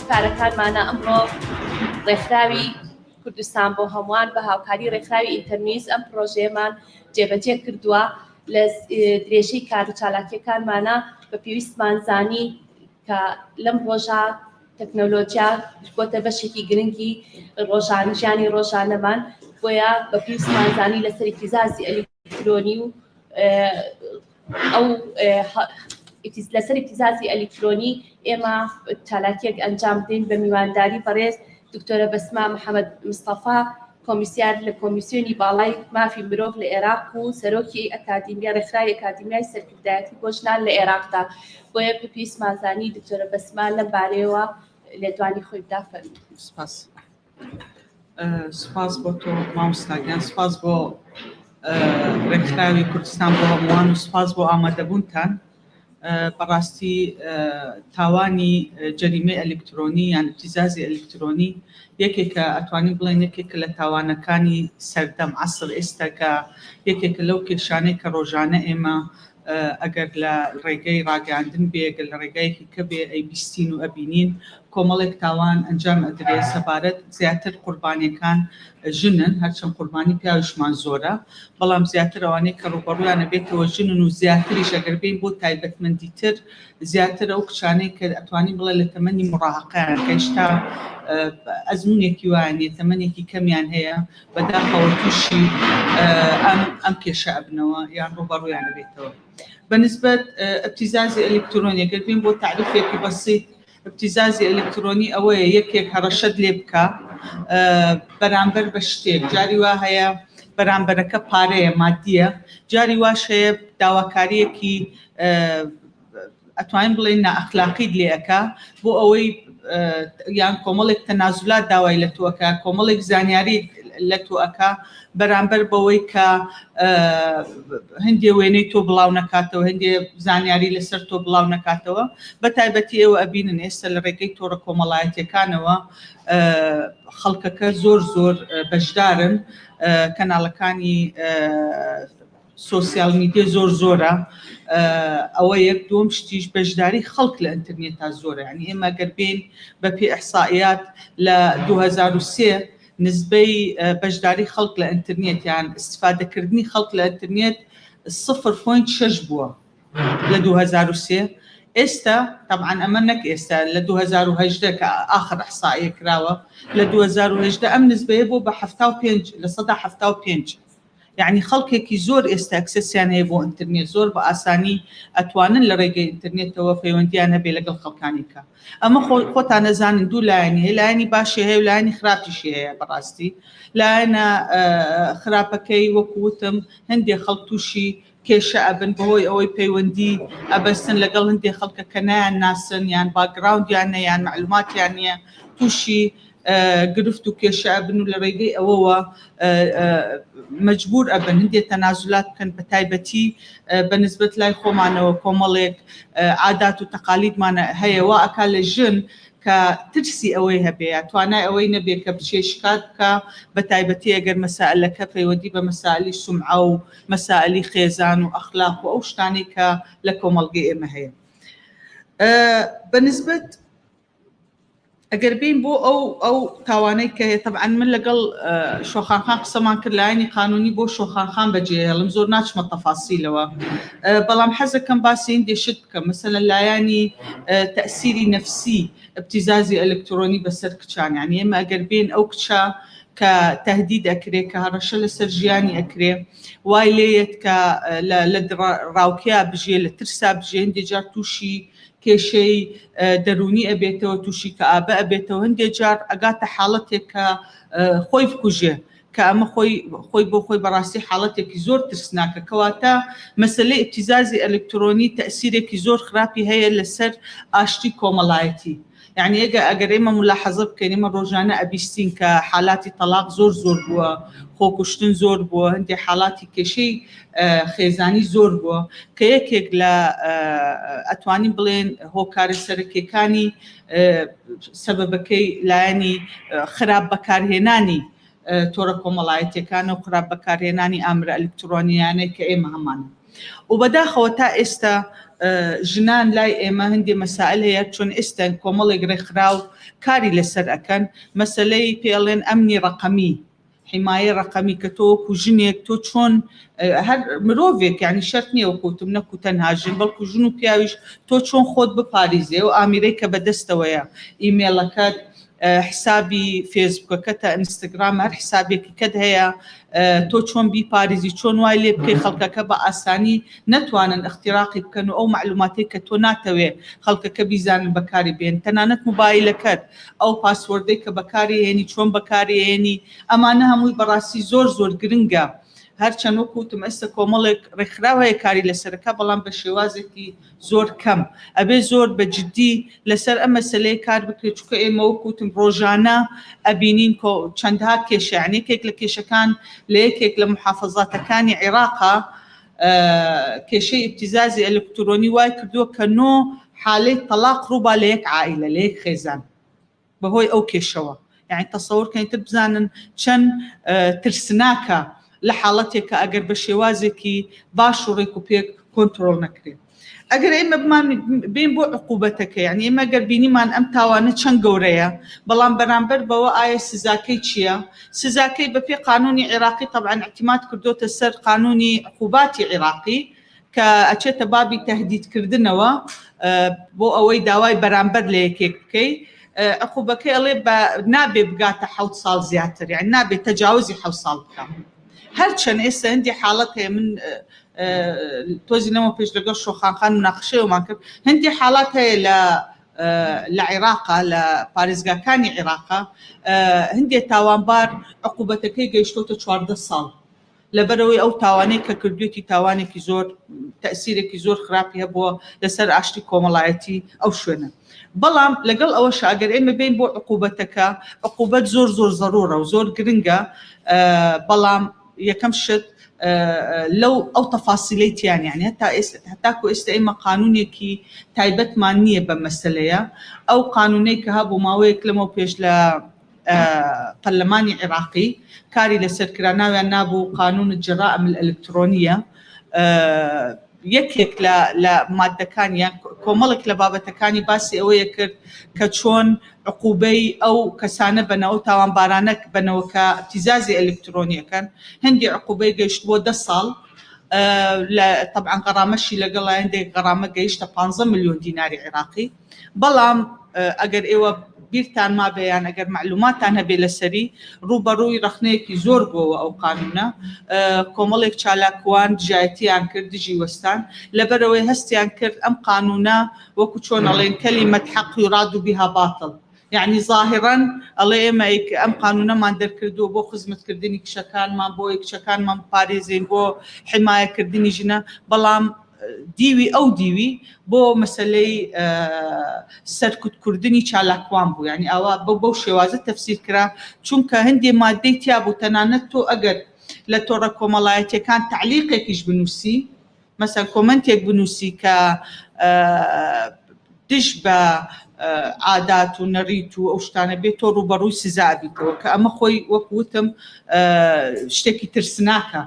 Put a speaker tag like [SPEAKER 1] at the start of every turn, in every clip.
[SPEAKER 1] گفتارەکانمانە ئەمڕۆ ڕێکخراوی کوردستان بۆ هەمووان بە هاوکاری ڕێکخراوی ئینتەرنیوز ئەم پرۆژەیەمان جێبەجێ کردووە لە درێژەی کار و چالاکیەکانمانە بە پێویستمان زانی کە لەم ڕۆژە تەکنۆلۆجیا بۆتە بەشێکی گرنگی ژیانی ڕۆژانەمان بۆیە بە پێویستمان زانی لەسەر ئیتیزازی ئەلیکترۆنی و ئەو لەسەر ئیتیزازی ئەلیکترۆنی ئێمە چالاکیەک ئەنجام بدەین بە میوانداری بەڕێز دکتۆرە بەسما محەممەد مستەفا کۆمیسیار لە کۆمیسیۆنی باڵای مافی مرۆڤ لە عێراق و سەرۆکی ئەکادیمیا ڕێکخراوی ئەکادیمیای سەرکردایەتی بۆ ژنان لە عێراقدا بۆیە پێویستمان زانی دکتۆرە بەسما لەم بارەیەوە لێدوانی خۆی بدا فەرموو.
[SPEAKER 2] سپاس بۆ تۆ مامۆستاگیان، سپاس بۆ ڕێکخراوی کوردستان بۆ هەمووان و سپاس بۆ ئامادەبوونتان. بەڕاستی تاوانی جەریمەی ئەلکترۆنی یان ئیبتیزازی ئەلکترۆنی یەکێکە ئەتوانین بڵێن یەکێکە لە تاوانەکانی سەردەم عەسر ئێستا کە یەکێکە لەو کێشانەی کە ڕۆژانە ئێمە ئەگەر لە ڕێگەی ڕاگەاندن بێ، ئەگەر لە ڕێگایەکی کە بێ ئەیبیستین و ئەبینین کۆمەڵێک تاوان ئەنجام ئەدرێ سەبارەت زیاتر قوربانیەکان ژنن، هەرچەند قوربانی پیاویشمان زۆرە، بەڵام زیاتر ئەوانەی کە ڕوبەڕویانە بێتەوە ژنن و زیاتریش ئەگەر بین بۆ تایبەتمەندیتر زیاتر ئەو کچانەی کە ئەتوانین بڵێ لە تەمەنی مڕاهقەیان کە هێشتا ئەزمونێکی وایە تەمەنێکی کەمیان هەیە بەداخەوە تووشی ئەم کێشە ئەبنەوە یان ڕوبەڕویانە بێتەوە. بەنسبەت ئەبتیزازی ئەلکترۆنی ئەگەر بین بۆ تعریفێکی بەسیط، ئەبتیزازی ئەلکترۆنی ئەوەیە یەکێک هەڕەشەت لێ بکە بەرامبەر بە شتێک، جاری وا هەیە بەرامبەرەکە پارەیە مادیە، جاری واش هەیە داواکاریەکی ئەتوانین بڵێن نائەخلاقی لێەکە بۆ ئەوەی یان کۆمەڵێک تەنازولات داوای لە تۆەکە، کۆمەڵێک زانیاری لە تۆەکە بەرامبەر بەوەی کە هەندێ وێنەی تۆ بڵاو نەکاتەوە، هەندێ زانیاری لەسەر تۆ بڵاو نەکاتەوە. بە تایبەتی ئێوە ئەبینن ئێستا لە ڕێگەی تۆڕە کۆمەڵایەتیەکانەوە خەڵکەکە زۆر بەشدارن، کەناڵەکانی سۆسیال میدیە زۆرە. ئەوە یەک دوم شتیش بەشداری خەڵک لە ئینتەرنێتا زۆرە، یعنی ئێمە گەر بین بە پێی ئیحسائیات لە 2003 نسبەی بەشداری خەڵک لە ئینتەرنێت یان استفادەکردنی خەڵک لە ئینتەرنێت 0.6 بووە لە 2003. ئێستا طبعاً ئەمە نەک ئێستا لە 2018 کە ئاخر ئیحسائیە کراوە، لە 2018 ئەم نسبەیە بۆ بە 75%. یعنی خەڵکێکی زۆر ئێستا ئەکسسیان هەیە بۆ ئینتەرنێت، زۆر بە ئاسانی ئەتوانن لە ڕێگەی ئینتەرنێتەوە پەیوەندیان هەبێ لەگەڵ خەڵکانی کە. ئەمە خۆتان نەزانن دوو لایەنی هەیە، لایەنی باشی هەیە و لایەنی خراپیشی هەیە. بەڕاستی لایەنە خراپەکەی وەکووتم هەندێک خەڵک تووشی کێشە ئەبن بەهۆی ئەوەی پەیوەندی ئەبەستن لەگەڵ هەندێک خەڵکە کە نایان ناسن یان باکگراوندیان نیە یان معلوماتیان نییە، تووشی گرفت و کێشە ئەبن و لە ڕێگەی ئەوەوە مەجبور ئەبن هەندێک تەنازولات بکەن، بە تایبەتی بەنسبەت لای خۆمانەوە کۆمەڵێک عادات و تەقالیدمانە هەیە وا ئەکا لە ژن کە ترسی ئەوەی هەبێ، توانای ئەوەی نەبێ کە بچێ شکات بکە، بە تایبەتی ئەگەر مەسائلەکە پەیوەندی بە مەسائلی سومعە و مەسائلی خێزان و ئەخلاق و ئەو شتانەی کە لە کۆمەڵگەی ئێمە هەیە. بەنسبەت ئەگەر بین بۆ ئەو تاوانەی کە هەیە، طبعاً من لەگەڵ شۆخانخان قسەمان کرد لایەنی قانونی بۆ شۆخانخان بەجێ هێڵم، زۆر ناچمە تەفاسیلەوە، بەڵام حەزەکەم باسی هەندێک شت بکەم، مەسەلەن لایەنی تەئسیری نەفسی ئەبتیزازی ئەلکترۆنی بەسەر کچان. یعنی ئێمە ئەگەر بین ئەو کچە کە تەهدید ئەکرێ، کە هەڕەشە لەسەر ژیانی ئەکرێ، وای لێیت کە لە ڕاوکیا بژێ، لە ترسا بژێ، هەندێک جار تووشی کێشەی دەرونی ئەبێتەوە، تووشی کەئابە ئەبێتەوە، هەندێک جار ئەگاتە حاڵەتێک کە خۆی بکوژێ، کە ئەمە خۆی بۆ خۆی بەڕاستی حاڵەتێکی زۆر ترسناکە. کەواتە مەسەلەی ئیبتیزازی ئەلکترۆنی تەئسیرێکی زۆر خراپی هەیە لەسەر ئاشتی کۆمەڵایەتی. یعنی ئەگەر ئێمە ملاحەزە بکەین، ئێمە ڕۆژانە ئەبیستین کە حالاتی تەلاق زۆر بووە، خۆکوشتن زۆر بووە، هەندێک حالاتی کێشەی خێزانی زۆر بووە، کە یەکێک لە ئەتوانین بڵێن هۆکارە سەرەکیەکانی سەبەبەکەی لایەنی خراپ بەکارهێنانی تۆڕە کۆمەڵایەتیەکانە و خراپ بەکارهێنانی ئامرە ئەلکترۆنیانەی کە ئێمە هەمانە. وبداخەوە تا ئێستا ژنان لای ئێمە هەندێ مەسائل هەیە چۆن ئێستا کۆمەڵێک ڕێکخراو کاری لەسەر ئەکەن مەسەلەی پێڵێن ئەمنی ڕەقەمی حمایە ڕەقەمی کە تۆ وەکو ژنێک تۆ چۆن هەر مرۆڤێک یعنی شەرت نییە وەکوتم نەکو تەنها ژن بەڵکو ژن و پیاویش تۆ چۆن خۆت بپارێزێ و ئامرەی کە بەدەستەوەیە ئیمێڵەکەت حسابی فێسبوکەکەتە ئینستاگرام هەر حسابێکی کەت هەیە تۆ چۆن بیپارێزی چۆن وای لێ بکەی خەڵکەکە بە ئاسانی نەتوانن اختیراقی بکەن و ئەو معلوماتی کە تۆ ناتەوێ خەڵکەکە بیزانن بەکاری بێن تەنانەت موبایلەکەت ئەو پاسوەردەی کە بەکاری هێنی چۆن بەکاری هێنی ئەمانە هەمووی بەڕاستی زۆر زۆر گرنگە هەرچەند وەکوتم ئێستا کۆمەڵێک ڕێکخراو هەیە کاری لەسەرەکە بەڵام بە شێوازێکی زۆر کەم ئەبێ زۆر بەجددی لەسەر ئەم مەسەلەی کار بکرێت چونکە ئێمە وەکوتم ڕۆژانە ئەبینین چەندها کێشەیانێکێک لە کێشەکان لە یەکێک لە محافەزاتەکانی عێراقا کێشەی ئیبتیزازی ئەلکترۆنی وای کردووە کە نۆ حالەی تەلاق ڕووبا لە یەک عائیلە لە یەک خێزان بەهۆی ئەو کێشەوە یعنی تەسەوڕکەین تر بزانن چەند ترسناکە لە حاڵەتێکە ئەگەر بە شێوازێکی باش و ڕێک و پێک کۆنترۆڵ نەکرێت ئەگەر ئێمە بمان بین بۆ عقوبەتەکە یعنی ئێمە گەر بینیمان ئەم تاوانە چەند گەورەیە بەڵام بەرامبەر بەوە ئایا سزاکەی چییە سزاکەی بەپێ قانونی عێراقی طبعا اعتماد کردوتە سەر قانونی عقوباتی عێراقی کە ئەچێتە بابی تەهدیدکردنەوە بۆ ئەوەی داوای بەرامبەر لە یەکێک بکەی عقوبەکەی ئەڵێ نابێ بگاتە 7 ساڵ زیاتر یعنی نابێ تەجاوزی 7 ساڵ بکە هەرچەند ئێستا هەندی حاڵەت هەیە من تۆزینەوە پێش لەگەڵ شۆخانخان مناقشەیەومان کرد هەندی حاڵات هەیە لە عێراقا لە پارێزگاکانی عێراقا هەندێک تاوانبار عقوبەتەکەی گەیشتۆتە 14 ساڵ لەبەرەوەی ئەو تاوانەی کە کردوێتی تاوانێکی زۆر تەسیرێکی زۆر خراپی هەبووە لەسەر ئاشتی کۆمەڵایەتی ئەو شوێنە بەڵام لەگەڵ ئەوەش ئەگەر ئێمە بین بۆ عقوبەتەکە عقوبەت زۆر زۆر زەڕورە و زۆر گرنگە بەڵام یەکەم شت لەو ئەو تەفاسیلەی تیان یعنی هەتاکو ئێستا ئێمە قانونێکی تایبەتمان نییە بە مەسەلەیە ئەو قانونەی کە هەبوو ماوەیەک لەمەوە پێش لە پەرلەمانی عێراقی کاری لەسەرکرا ناویان نابوو قانون الجرائم الإلكترونية یەکێک لە مادەکانیان کۆمەڵێک لە بابەتەکانی باسی ئەوەیە کرد کە چۆن عقوبەی ئەو کەسانە بنەوە تاوانبارانە بنەوە کە ابتیزازی ئەلکترۆنیەکەن هەندی عقوبەی گەیشت بۆ 10 ساڵ طبعا غەرامەشی لەگەڵ هەندێک غەرامە گەیشتە 15 ملیۆن دیناری عێراقی بەڵام ئەگەر ئێوە بیرتان ما بەیان ئەگەر معلوماتان هەبێ لەسەری ڕوبەڕووی ڕخنەیەکی زۆر بووە ئەو قانونە کۆمەڵێک چالاکوان دژایەتیان کرد دژی وەستان لەبەرەوەی هەستیان کرد ئەم قانونە وەکو چۆن ئەڵێن کەلیمەت حەق یوراد بها باطل يعني ظاهرا ئەڵێ ئێمە ئەم قانونەمان دەرکردووە بۆ خزمەتکردنی کشەکانمان بۆ کشەکانمان پارێزین بۆ حمایەکردنی ژنە بەڵام دیوی ئەو دیوی بۆ مەسلەی سەرکوتکردنی چالاکوان بوو یعنی ئەوە بەو شێوازە تەفسیر کرا چونکە هەندێ مادەی تیا بوو تەنانەت تۆ ئەگەر لە تۆڕە کۆمەڵایەتیەکان تعلیقێکیش بنووسی مەسەن کۆمنتێک بنووسی کە دش بە عادات و نەڕیت و ئەو شتانە بێت تۆ ڕوبەڕووی سزا بیتەوە کە ئەمە خۆی وەکوتم شتێکی ترسناکە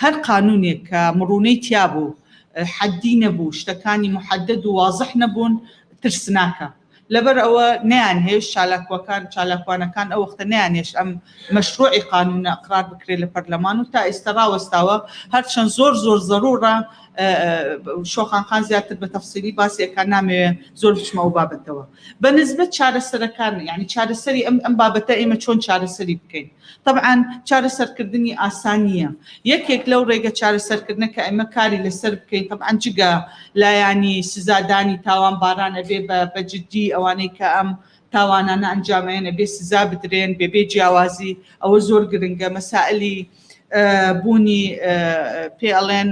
[SPEAKER 2] هەر قانونێک کە مڕوونەی تیا بوو حەدی نەبوو شتەکانی محەدد و واضح نەبوون ترسناکە لەبەر ئەوە نیان هێش چالاکوانەکان ئەو وەختە نیان هێش ئەم مەشروعی قانونە ئەقرار بکرێت لە پەرلەمان و تا ئێستا ڕاوەستاوە هەرچەند زۆر زۆر زەڕورە شۆخانخان زیاتر بە تەفسیری باسیەکان نامەوێت زۆر بچمە ئەو بابەتەوە بە نسبەت چارەسەرەکان یعنی چارەسەری ئەم بابەتە ئێمە چۆن چارەسەری بکەین طبعا چارەسەرکردنی ئاسانیە یەکێک لەو ڕێگە چارەسەرکردنە کە ئێمە کاری لەسەر بکەین طبعا جگە لایانی سزادانی تاوانبارانە بێ بە جددی ئەوانەی کە ئەم تاوانانە ئەنجامەیەنە بێ سزا بدرێن بێ جیاوازی ئەوە زۆر گرنگە مەسائلی بوونی پێڵێن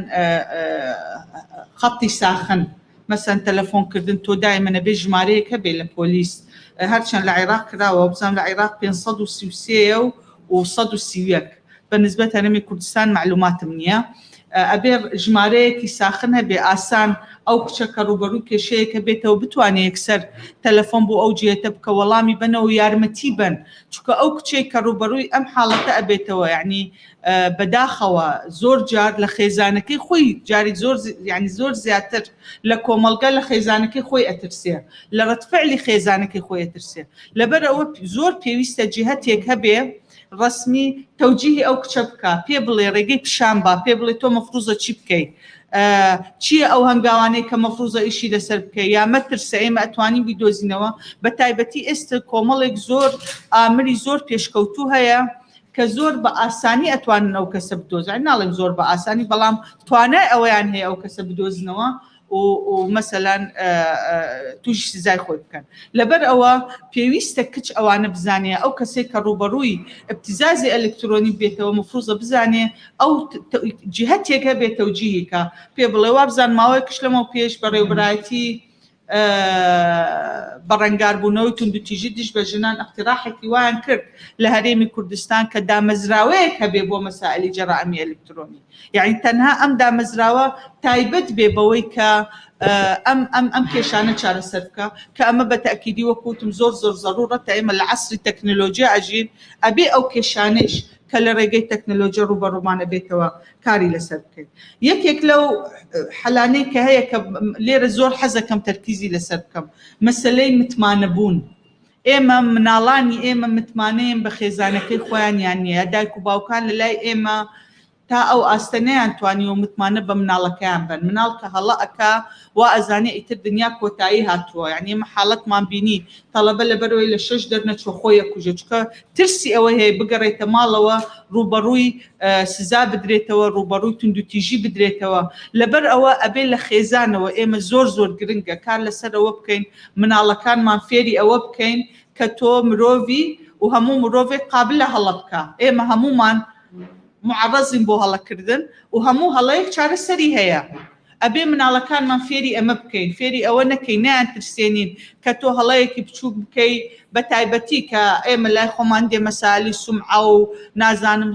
[SPEAKER 2] خەڵی ساخن مەسەن تەلەفۆنکردن تۆ دایمەنە بێ ژمارەیەک هەبێ لە پۆلیس هەرچەند لە عێراق کراوە بزانام لە عێراق 533 و 131 بە نسبەت هەرێمی کوردستان معلوماتم نییە ئەبێ ژمارەیەکی ساخن هەبێ ئاسان ئەو کچەکە ڕوبەڕووی کێشەیەکە بێتەوە بتوانێت یەکسەر تەلەفۆن بۆ ئەو جێتە بکە وەڵامی بنەوە و یارمەتی بن چونکە ئەو کچێک کە ڕوبەڕووی ئەم حاڵەتە ئەبێتەوە یعنی بەداخەوە زۆر جار لە خێزانەکەی خۆی جاری زۆر زیاتر لە کۆمەڵگە لە خێزانەکەی خۆی ئەترسێ لە ڕەتفعلی خێزانەکەی خۆی ئەترسێ لەبەر ئەوە زۆر پێویستە جیهەتێک هەبێ ڕسمی تەوجیهی ئەو کچە بکە پێ بڵێ ڕێگەی پیشان با پێ بڵێ تۆ مەفروزە چی بکەیت چییە ئەو هەنگاوانەی کە مەفروزە ئیشی لەسەر بکەی یا مەترسە ئێمە ئەتوانین بیدۆزینەوە بە تایبەتی ئێستا کۆمەڵێک زۆر ئامری زۆر پێشکەوتوو هەیە کە زۆر بە ئاسانی ئەتوانن ئەو کەسە بدۆزن ناڵێم زۆر بە ئاسانی بەڵام توانای ئەوەیان هەیە ئەو کەسە بدۆزنەوە و مەسەلەن تووشی سزای خۆی بکەن لەبەر ئەوە پێویستە کچ ئەوانە بزانێ ئەو کەسێک کە ڕوبەڕووی ابتزازی ئەلکترۆنی بێتەوە مەفروزە بزانێ ئەو جیهەتێکە بێت تەوجیهیکە پێ بڵێ وا بزان ماوەی کش لەمەوە پێش بەڕێوەبرایەتی بەڕەنگاربوونەوەی توندوتیژی دیش بە ژنان اقتراحێکی وایان کرد لە هەرێمی کوردستان کە دامەزراوەیەک هەبێ بۆ مەسائلی جەرائمی ئەلکترۆنی یعنی تەنها ئەم دامەزراوە تایبەت بێ بەوەی کە ئەم کێشانە چارەسەر بکە کە ئەمە بە تەکیدی وەکوتم زۆر زەڕورەتە ئێمە لە عەسری تەکنۆلۆژیا ئەژین ئەبێ ئەو کێشانەش کە لە ڕێگەی تەکنۆلۆژیا ڕوبەڕوومانە بێتەوە کاری لەسەر بکەین یەکێک لەو حەلانەی کە هەیە کە لێرە زۆر حەزەکەم تەرکیزی لەسەر بکەم مەسەلەی متمانەبوون ئێمە مناڵانی ئێمە متمانەیەن بە خێزانەکەی خۆیان یان نییە دایک و باوکان لە لای ئێمە تا ئەو ئاستەنەیان توانیوە متمانە بە مناڵەکەیان بن مناڵ کە هەڵە ئەکا وا ئەزانێ ئیتر دنیا کۆتایی هاتووە یعنی ئێمە حاڵەتمان بینی تەڵەبە لەبەرەوەی لە 6 دەرنەچوە خۆی ئەکوژە چکە ترسی ئەوە هەیە بگەڕێتە ماڵەوە ڕوبەڕووی سزا بدرێتەوە ڕوبەڕووی توندوتیژی بدرێتەوە لەبەر ئەوە ئەبێ لە خێزانەوە ئێمە زۆر گرنگە کار لەسەر ئەوە بکەین مناڵەکانمان فێری ئەوە بکەین کە تۆ مرۆڤی و هەموو مرۆڤێک قابل لە هەڵە بکە ئێمە هەمومان معرضین بۆ هەڵەکردن و هەموو هەڵەیەک چارەسەری هەیە ئەبێ مناڵەکانمان فێری ئەمە بکەین فێری ئەوە نەکەین نیان ترسێنین کە تۆ هەڵەیەکی بچووک بکەی بە تایبەتی کە ئێمە لای خۆمان دێ مەسالی سومعە و نازانم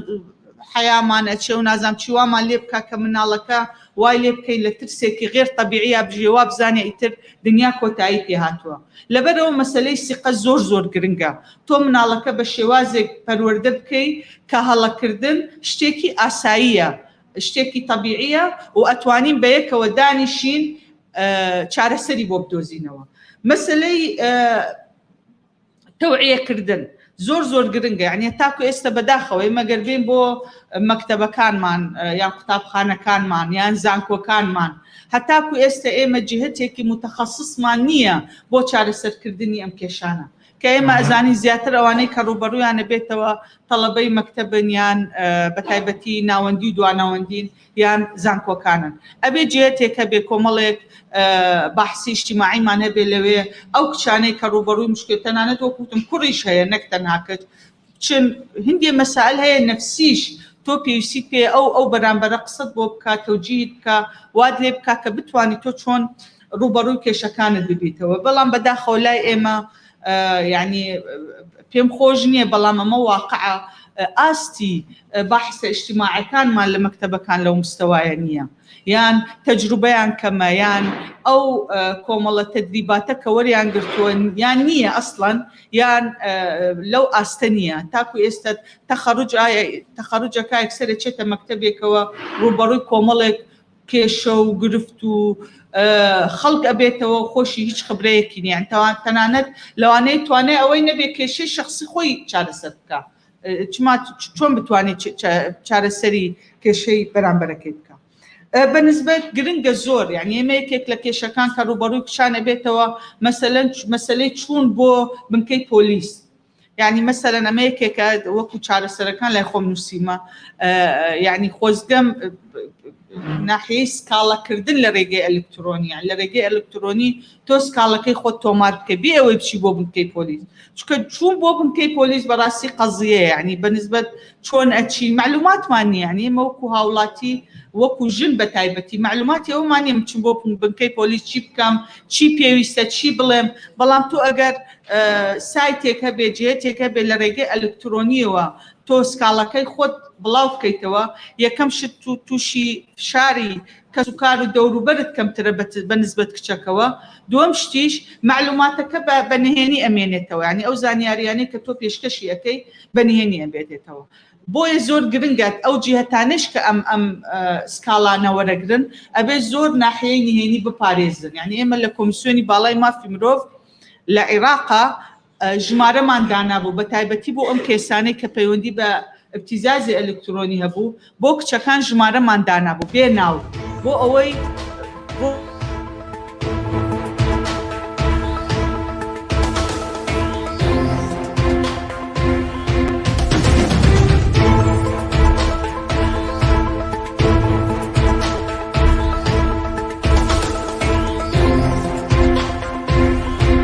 [SPEAKER 2] حەیامان ئەچێ و نازانم چی وامان لێ بکە کە مناڵەکە وای لێ بکەین لە ترسێکی غێر تەبیعیە بژێوا بزانێ ئیتر دنیا کۆتایی پێ هاتووە لەبەرەوە مەسەلەی سیقە زۆر گرنگە تۆ مناڵەکە بە شێوازێک پەروەردە بکەی کە هەڵەکردن شتێکی ئاساییە شتێکی تەبیعیە و ئەتوانین بە یەکەوە دانیشین چارەسەری بۆ بدۆزینەوە مەسەلەی تەوعیەکردن زۆر گرنگە یعنی تاکو ئێستا بەداخەوە ئێمە گەر بین بۆ مەکتەبەکانمان یان قوتابخانەکانمان یان زانکۆکانمان هەتاکو ئێستا ئێمە جهتێکی متخصصمان نییە بۆ چارەسەرکردنی ئەم کێشانە کە ئێمە ئەزانی زیاتر ئەوانەی کە ڕوبەڕوویانە بێتەوە تەڵەبەی مەکتەبن یان بە تایبەتی ناوەندی و دواناوەندین یان زانکۆکانن ئەبێ جهتێک هەبێ کۆمەڵێک بەحسی اجتیماعیمان هەبێ لەوێ ئەو کچانەی کە ڕوبەڕووی مشکل تەنانەت وەکوتم کوڕیش هەیە نەک تەنها کچ چون هەندێ مەسائل هەیە نەفسیش تۆ پێویستی پێ ئەو بەرامبەرە قسەت بۆ بکە تەوجیهت بکە وات لێ بکە کە بتوانی تۆ چۆن ڕوبەڕووی کێشەکانت ببیتەوە بەڵام بەداخەوە لای ئێمە یعنی پێم خۆش نییە بەڵام ئەمە واقعە ئاستی بەحسە اجتیماعیەکانمان لە مەکتەبەکان لەو مستەوایە نییە یان تەجروبەیان کەمە یان ئەو کۆمەڵە تەدریباتە کە وەریان گرتووە یان نییە ئەسڵەن یان لەو ئاستە نییە تاکو ئێستا تەخەڕوجەکە یەکسەرە چێتە مەکتەبێکەوە ڕوبەڕووی کۆمەڵێک کێشە و گرفت و خەڵک ئەبێتەوە خۆشی هیچ خبرەیەکی نییە تەنانەت لەوانەیە توانێت ئەوەی نەبێت کێشەی شخصی خۆی چارەسەر بکە چۆن بتوانێت چارەسەری کێشەی بەرامبەرەکەی بکە بەنسبەت گرنگە زۆر یعنی ئێمە یەکێک لە کێشەکان کە ڕوبەڕووی کشانە بێتەوە مەسەلەی چوون بۆ بنکەی پۆلیس یعنی مەسەلەن ئەمە یەکێکە وەکو چارەسەرەکان لای خۆم نووسیمە یعنی خۆزگەم ناحیەی سکاڵەکردن لە ڕێگەی ئەلکترۆنی لە ڕێگەی ئەلکترۆنی تۆ سکاڵەکەی خۆت تۆمار بکە بێ ئەوەی بچی بۆ بنکەی پۆلیس چونکە چوون بۆ بنکەی پۆلیس بەڕاستی قەزیە یعنی بەنسبەت چۆن ئەچی معلوماتمان نییە یعنی ئێمە وەکو هاوڵاتی وەکو ژن بە تایبەتی معلوماتی ئەومان نییە بچم بۆ بنکەی پۆلیس چی بکەم چی پێویستە چی بڵێم بەڵام تۆ ئەگەر سایتێک هەبێ جهتێک هەبێ لە ڕێگەی ئەلکترۆنیەوە تۆ سکاڵەکەی خۆت بڵاو بکەیتەوە یەکەم شت تووشی فشاری کەس و کار و دەوروبەرت کەمترە بە نسبەت کچەکەوە دووەم شتیش معلوماتەکە بە نهێنی ئەمێنێتەوە ینی ئەو زانیاریانەی کە تۆ پێشکەشی ئەەکەی بە نهێنی ئەمێنێتەوە بۆیە زۆر گرنگات ئەو جیهتانش کە ئەم سکاڵانە وەرەگرن ئەبێ زۆر ناحیەی نهێنی بپارێزن یعنی ئێمە لە کۆمیسیۆنی باڵای مافی مرۆڤ لە عێراقا ژمارەمان دانابوو بە تایبەتی بۆ ئەم کێسانەی کە پەیوەندی بە ابتیزازی ئەلکترۆنی هەبوو بۆ کچەکان ژمارەمان دانابوو بێ ناو بۆ ئەوەی